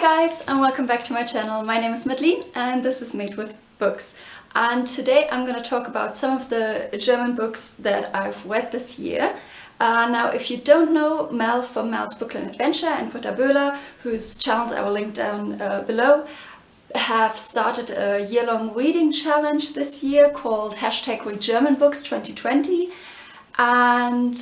guys, and welcome back to my channel. My name is Madeline and this is Made with Books. And today I'm going to talk about some of the German books that I've read this year. Now, if you don't know Mel from Mel's Bookland Adventure and Britta Böhler, whose channels I will link down below, have started a year-long reading challenge this year called #ReadGermanBooks 2020. And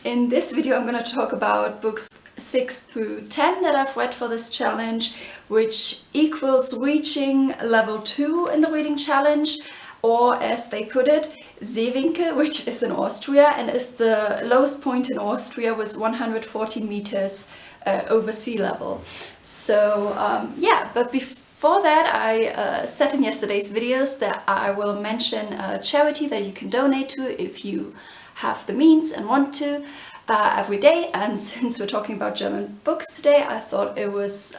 in this video I'm going to talk about books 6 through 10 that I've read for this challenge, which equals reaching level 2 in the reading challenge, or as they put it, Seewinkel, which is in Austria and is the lowest point in Austria with 114 meters over sea level. So yeah, but before that I said in yesterday's videos that I will mention a charity that you can donate to if you have the means and want to every day. And since we're talking about German books today, I thought it was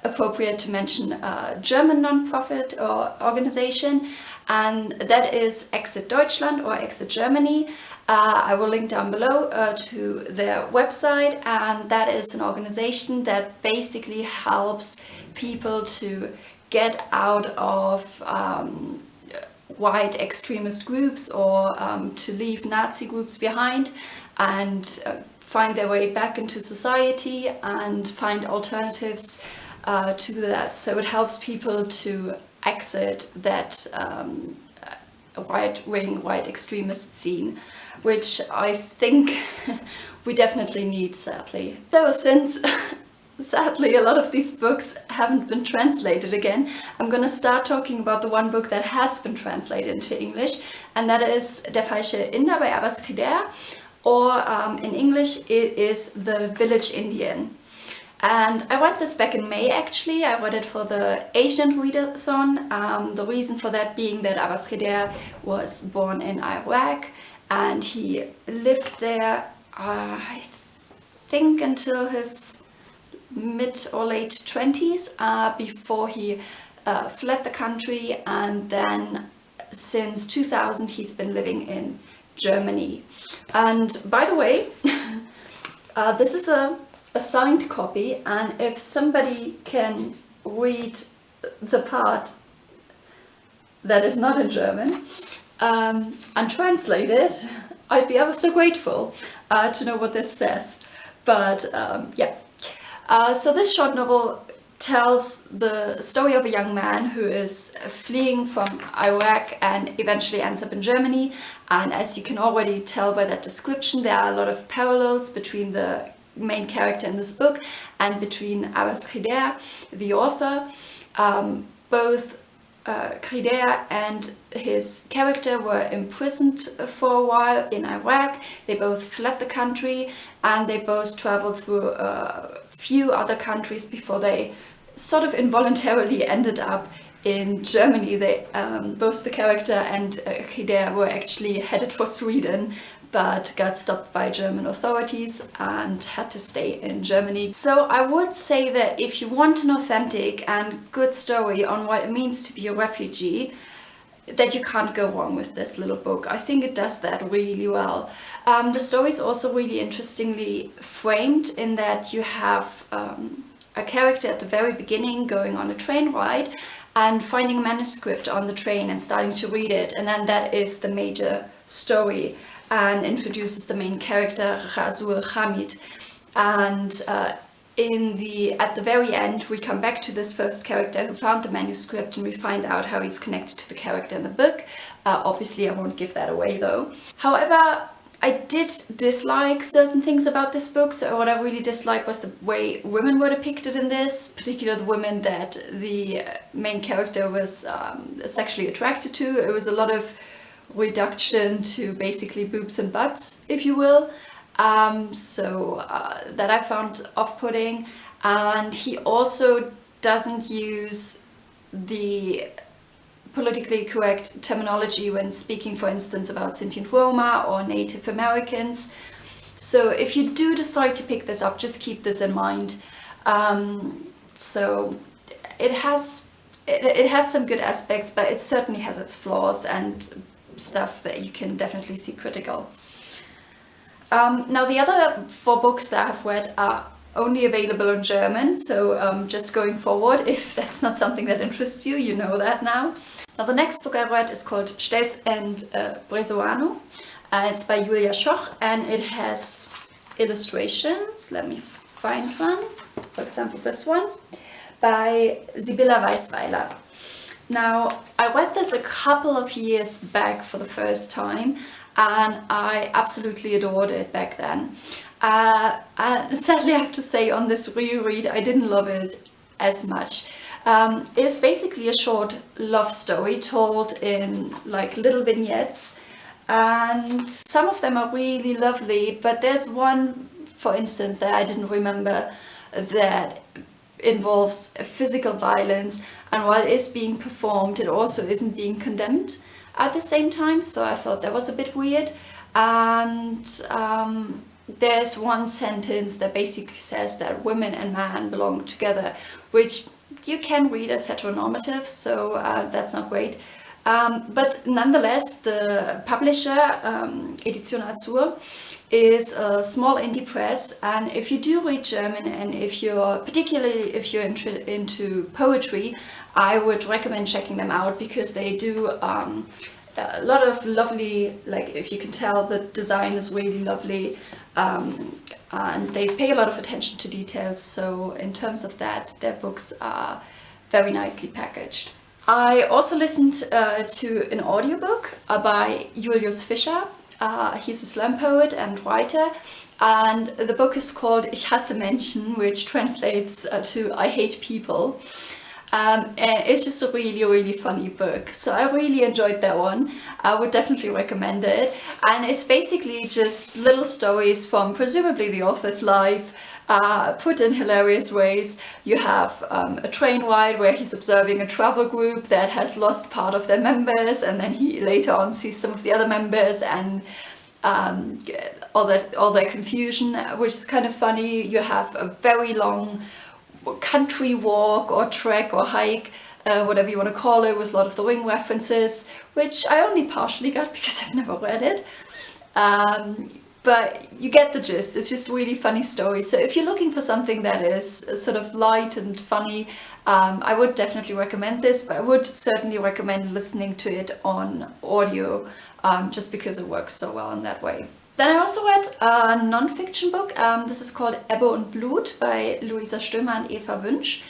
appropriate to mention a German non-profit or organization, and that is Exit Deutschland or Exit Germany. I will link down below to their website, and that is an organization that basically helps people to get out of white extremist groups or to leave Nazi groups behind and find their way back into society and find alternatives to that. So it helps people to exit that right-wing, white extremist scene, which I think we definitely need, sadly. So since sadly a lot of these books haven't been translated again, I'm gonna start talking about the one book that has been translated into English, and that is Der falsche Inder by Abbas Khider, or in English it is The Village Indian. And I read this back in May actually. I read it for the Asian Readathon. The reason for that being that Abbas Khider was born in Iraq and he lived there I think until his mid or late 20s before he fled the country, and then since 2000 he's been living in Germany. And by the way, this is a signed copy, and if somebody can read the part that is not in German and translate it, I'd be ever so grateful to know what this says. But yeah. So this short novel tells the story of a young man who is fleeing from Iraq and eventually ends up in Germany. And as you can already tell by that description, there are a lot of parallels between the main character in this book and between Abbas Khider, the author. Both Khider and his character were imprisoned for a while in Iraq. They both fled the country and they both traveled through a few other countries before they sort of involuntarily ended up in Germany. They, both the character and Khider were actually headed for Sweden, but got stopped by German authorities and had to stay in Germany. So I would say that if you want an authentic and good story on what it means to be a refugee, that you can't go wrong with this little book. I think it does that really well. The story is also really interestingly framed in that you have a character at the very beginning going on a train ride and finding a manuscript on the train and starting to read it, and then that is the major story and introduces the main character, Rasul Hamid. And at the very end we come back to this first character who found the manuscript, and we find out how he's connected to the character in the book. Obviously I won't give that away though. However, I did dislike certain things about this book. So what I really disliked was the way women were depicted in this, particularly the women that the main character was sexually attracted to. It was a lot of reduction to basically boobs and butts, if you will. That I found off-putting. And he also doesn't use the politically correct terminology when speaking, for instance, about Sentient Roma or Native Americans. So if you do decide to pick this up, just keep this in mind. So it has some good aspects, but it certainly has its flaws and stuff that you can definitely see critical. Now the other 4 books that I've read are only available in German, so just going forward, if that's not something that interests you, you know that now. Now the next book I read is called Stelz and Brezoano. It's by Julia Schoch and it has illustrations. Let me find one. For example, this one by Sibylla Weisweiler. Now, I read this a couple of years back for the first time and I absolutely adored it back then. And sadly, I have to say on this reread, I didn't love it as much. It's basically a short love story told in like little vignettes, and some of them are really lovely, but there's one, for instance, that I didn't remember that involves physical violence, and while it is being performed, it also isn't being condemned at the same time, so I thought that was a bit weird. And there's one sentence that basically says that women and man belong together, which you can read as heteronormative, so that's not great. But nonetheless, the publisher, Edition Azur, is a small indie press, and if you do read German and particularly if you're into poetry, I would recommend checking them out because they do a lot of lovely, like if you can tell, the design is really lovely, and they pay a lot of attention to details, so in terms of that, their books are very nicely packaged. I also listened to an audiobook by Julius Fischer. He's a slam poet and writer, and the book is called Ich hasse Menschen, which translates to I hate people. And it's just a really, really funny book, so I really enjoyed that one. I would definitely recommend it, and it's basically just little stories from presumably the author's life, put in hilarious ways. You have a train ride where he's observing a travel group that has lost part of their members, and then he later on sees some of the other members and all their confusion, which is kind of funny. You have a very long country walk or trek or hike, whatever you want to call it, with a lot of the Ring references, which I only partially got because I've never read it. But you get the gist. It's just really funny stories. So if you're looking for something that is sort of light and funny, I would definitely recommend this, but I would certainly recommend listening to it on audio, just because it works so well in that way. Then I also read a non-fiction book. This is called Ebbe und Blut by Luisa Stömer and Eva Wünsch.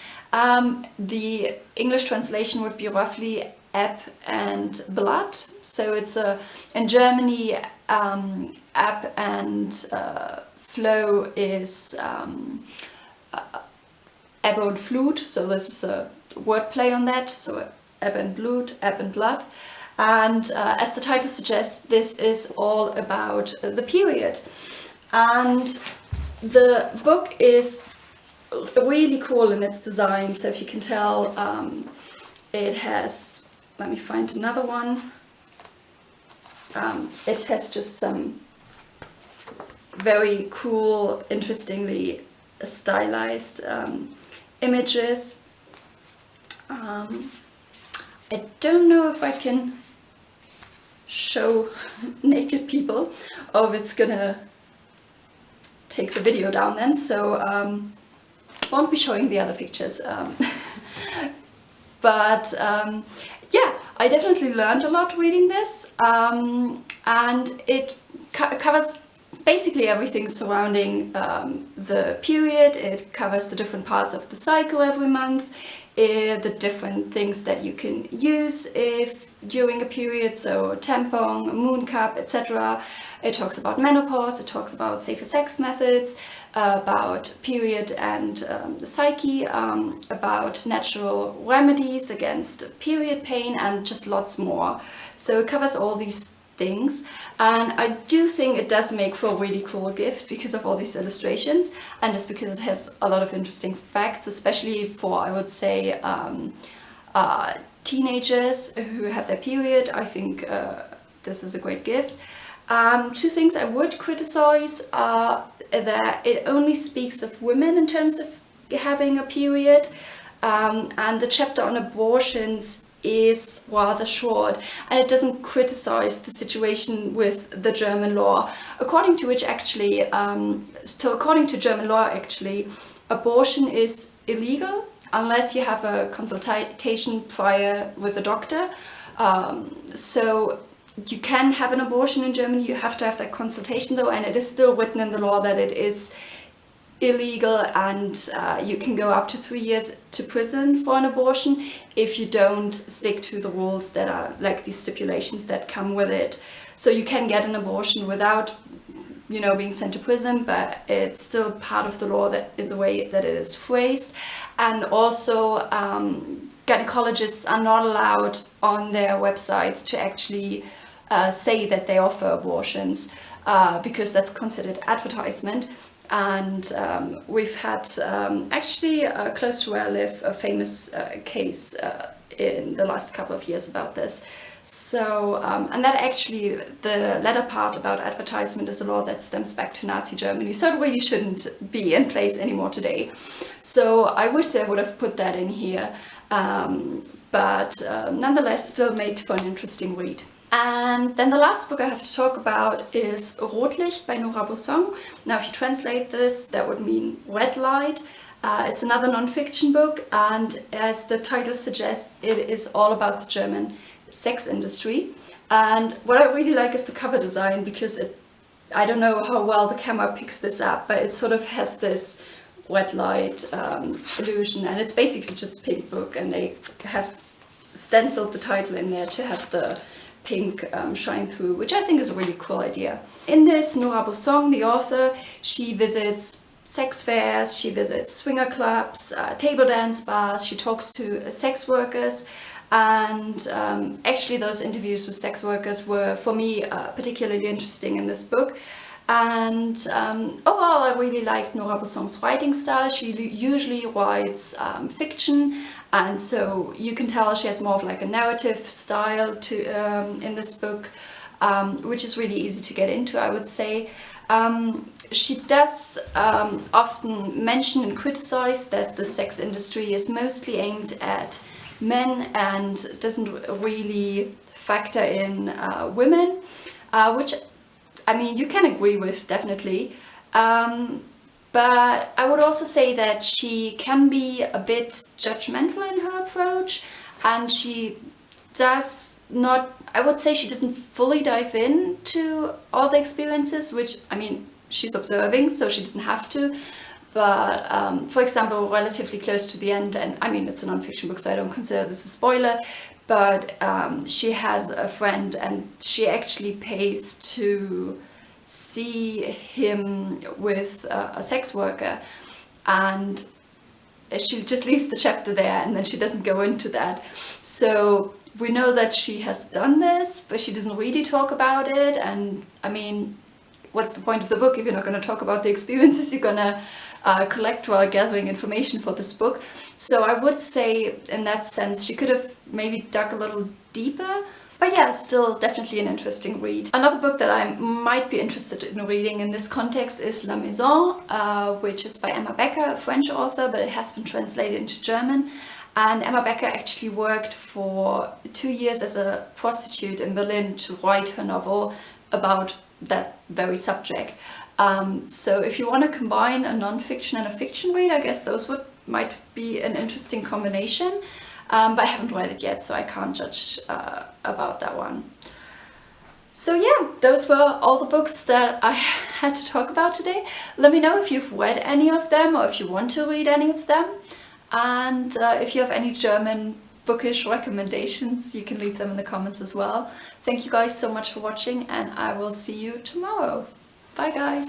The English translation would be roughly Ebb and Blood. So it's in Germany, Ebb and flow is Ebbe und Flut. So this is a wordplay on that. So Ebb and Blut, Ebb and Blood. And as the title suggests, this is all about the period. And the book is really cool in its design. So if you can tell, it has, let me find another one. It has just some very cool, interestingly stylized images. I don't know if I can show naked people, or if it's gonna take the video down then, so won't be showing the other pictures. But yeah, I definitely learned a lot reading this, and it covers basically everything surrounding the period. It covers the different parts of the cycle every month, the different things that you can use if during a period, so tampon, moon cup, etc. It talks about menopause, it talks about safer sex methods, about period and the psyche, about natural remedies against period pain, and just lots more. So it covers all these things, and I do think it does make for a really cool gift because of all these illustrations, and just because it has a lot of interesting facts, especially for, I would say, teenagers who have their period. I think this is a great gift. Two things I would criticize are that it only speaks of women in terms of having a period, and the chapter on abortions is rather short, and it doesn't criticize the situation with the German law, according to which actually, according to German law actually, abortion is illegal unless you have a consultation prior with a doctor. So you can have an abortion in Germany, you have to have that consultation though, and it is still written in the law that it is illegal, and you can go up to 3 years to prison for an abortion if you don't stick to the rules that are like these stipulations that come with it. So you can get an abortion without, you know, being sent to prison, but it's still part of the law that in the way that it is phrased. And also gynecologists are not allowed on their websites to actually say that they offer abortions because that's considered advertisement. And we've had actually close to where I live a famous case in the last couple of years about this. So and that actually, the latter part about advertisement is a law that stems back to Nazi Germany, so it really shouldn't be in place anymore today. So I wish they would have put that in here, but nonetheless still made for an interesting read. And then the last book I have to talk about is Rotlicht by Nora Bosson. Now if you translate this, that would mean red light. It's another non-fiction book, and as the title suggests, it is all about the German sex industry. And what I really like is the cover design, because I don't know how well the camera picks this up, but it sort of has this red light illusion, and it's basically just a pink book, and they have stenciled the title in there to have the pink shine through, which I think is a really cool idea. In this, Nora Bosson, the author, she visits sex fairs, she visits swinger clubs, table dance bars, she talks to sex workers, and actually those interviews with sex workers were, for me, particularly interesting in this book. And overall I really liked Nora Bosson's writing style. She usually writes fiction, and so you can tell she has more of like a narrative style to in this book, which is really easy to get into, I would say. She does often mention and criticize that the sex industry is mostly aimed at men and doesn't really factor in women, which I mean, you can agree with, definitely. But I would also say that she can be a bit judgmental in her approach, and she does not, I would say she doesn't fully dive into all the experiences, which, I mean, she's observing, so she doesn't have to. But for example, relatively close to the end, and I mean, it's a non-fiction book, so I don't consider this a spoiler, but she has a friend, and she actually pays to see him with a sex worker, and she just leaves the chapter there, and then she doesn't go into that. So we know that she has done this, but she doesn't really talk about it. And I mean, what's the point of the book if you're not going to talk about the experiences you're going to collect while gathering information for this book? So I would say in that sense she could have maybe dug a little deeper. But yeah, still definitely an interesting read. Another book that I might be interested in reading in this context is La Maison, which is by Emma Becker, a French author, but it has been translated into German. And Emma Becker actually worked for 2 years as a prostitute in Berlin to write her novel about that very subject. So if you want to combine a non-fiction and a fiction read, I guess those might be an interesting combination. But I haven't read it yet, so I can't judge about that one. So yeah, those were all the books that I had to talk about today. Let me know if you've read any of them, or if you want to read any of them. And if you have any German bookish recommendations, you can leave them in the comments as well. Thank you guys so much for watching, and I will see you tomorrow. Bye guys!